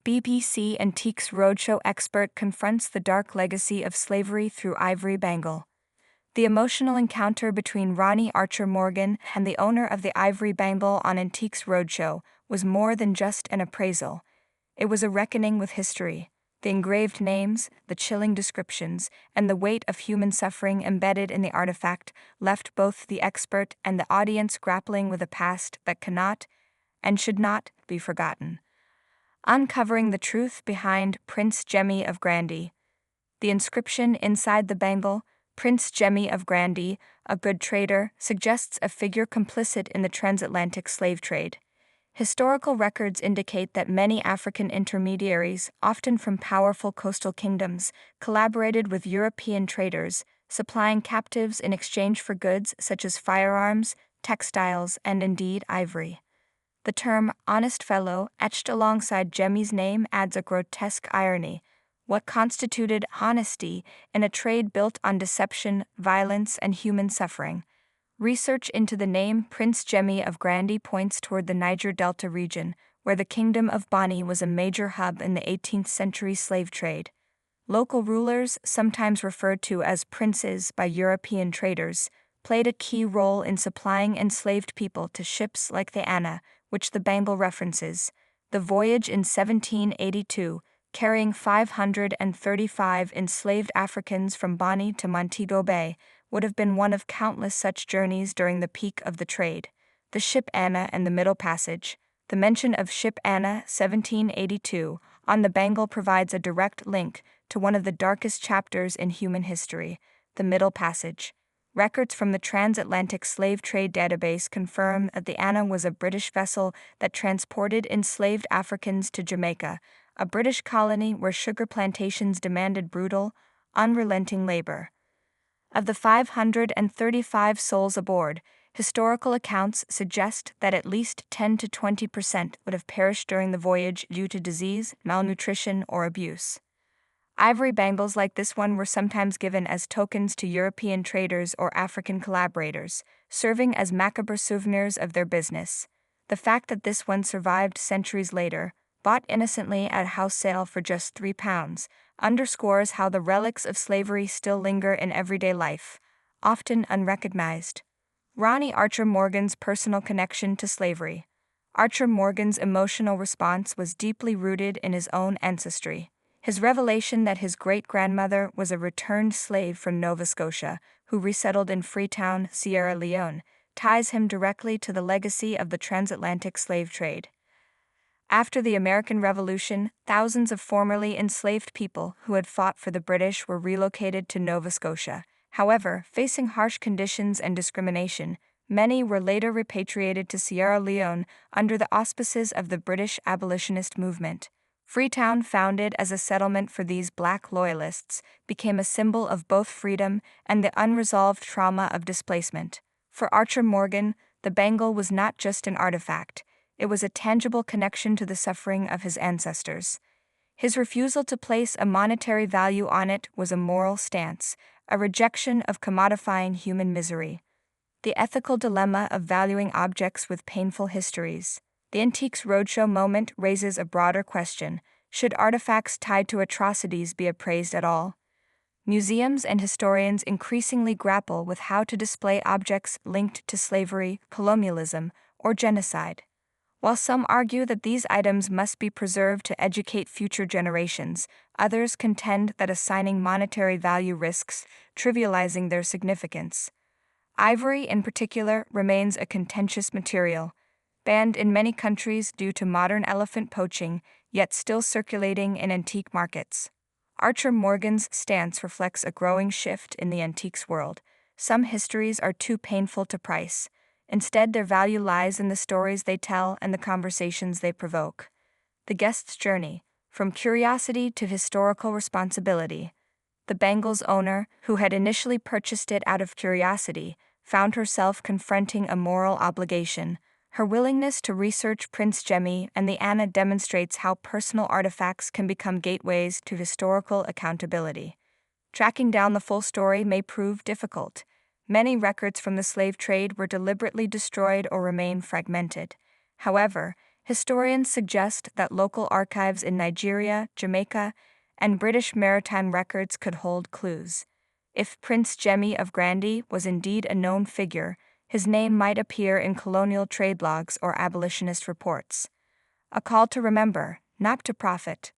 BBC Antiques Roadshow expert confronts the dark legacy of slavery through ivory bangle. The emotional encounter between Ronnie Archer Morgan and the owner of the ivory bangle on Antiques Roadshow was more than just an appraisal. It was a reckoning with history. The engraved names, the chilling descriptions, and the weight of human suffering embedded in the artifact left both the expert and the audience grappling with a past that cannot and should not be forgotten. Uncovering the truth behind Prince Jemmy of Grandy. The inscription inside the bangle, Prince Jemmy of Grandy, a good trader, suggests a figure complicit in the transatlantic slave trade. Historical records indicate that many African intermediaries, often from powerful coastal kingdoms, collaborated with European traders, supplying captives in exchange for goods such as firearms, textiles, and indeed ivory. The term honest fellow etched alongside Jemmy's name adds a grotesque irony. What constituted honesty in a trade built on deception, violence, and human suffering? Research into the name Prince Jemmy of Grandy points toward the Niger Delta region, where the Kingdom of Bonny was a major hub in the 18th century slave trade. Local rulers, sometimes referred to as princes by European traders, played a key role in supplying enslaved people to ships like the Anna, which the bangle references. The voyage in 1782, carrying 535 enslaved Africans from Bonny to Montego Bay, would have been one of countless such journeys during the peak of the trade. The ship Anna and the Middle Passage. The mention of ship Anna, 1782, on the bangle provides a direct link to one of the darkest chapters in human history, the Middle Passage. Records from the Transatlantic Slave Trade Database confirm that the Anna was a British vessel that transported enslaved Africans to Jamaica, a British colony where sugar plantations demanded brutal, unrelenting labor. Of the 535 souls aboard, historical accounts suggest that at least 10 to 20% would have perished during the voyage due to disease, malnutrition, or abuse. Ivory bangles like this one were sometimes given as tokens to European traders or African collaborators, serving as macabre souvenirs of their business. The fact that this one survived centuries later, bought innocently at a house sale for just £3, underscores how the relics of slavery still linger in everyday life, often unrecognized. Ronnie Archer Morgan's personal connection to slavery. Archer Morgan's emotional response was deeply rooted in his own ancestry. His revelation that his great-grandmother was a returned slave from Nova Scotia, who resettled in Freetown, Sierra Leone, ties him directly to the legacy of the transatlantic slave trade. After the American Revolution, thousands of formerly enslaved people who had fought for the British were relocated to Nova Scotia. However, facing harsh conditions and discrimination, many were later repatriated to Sierra Leone under the auspices of the British abolitionist movement. Freetown, founded as a settlement for these Black loyalists, became a symbol of both freedom and the unresolved trauma of displacement. For Archer Morgan, the bangle was not just an artifact, it was a tangible connection to the suffering of his ancestors. His refusal to place a monetary value on it was a moral stance, a rejection of commodifying human misery. The ethical dilemma of valuing objects with painful histories. The Antiques Roadshow moment raises a broader question: should artifacts tied to atrocities be appraised at all? Museums and historians increasingly grapple with how to display objects linked to slavery, colonialism, or genocide. While some argue that these items must be preserved to educate future generations, others contend that assigning monetary value risks trivializing their significance. Ivory, in particular, remains a contentious material, banned in many countries due to modern elephant poaching, yet still circulating in antique markets. Archer Morgan's stance reflects a growing shift in the antiques world. Some histories are too painful to price. Instead, their value lies in the stories they tell and the conversations they provoke. The guest's journey, from curiosity to historical responsibility. The bangle's owner, who had initially purchased it out of curiosity, found herself confronting a moral obligation. Her willingness to research Prince Jemmy and the Anna demonstrates how personal artifacts can become gateways to historical accountability. Tracking down the full story may prove difficult. Many records from the slave trade were deliberately destroyed or remain fragmented. However, Historians suggest that local archives in Nigeria, Jamaica, and British maritime records could hold clues. If Prince Jemmy of Grandy was indeed a known figure, his name might appear in colonial trade logs or abolitionist reports. A call to remember, not to profit.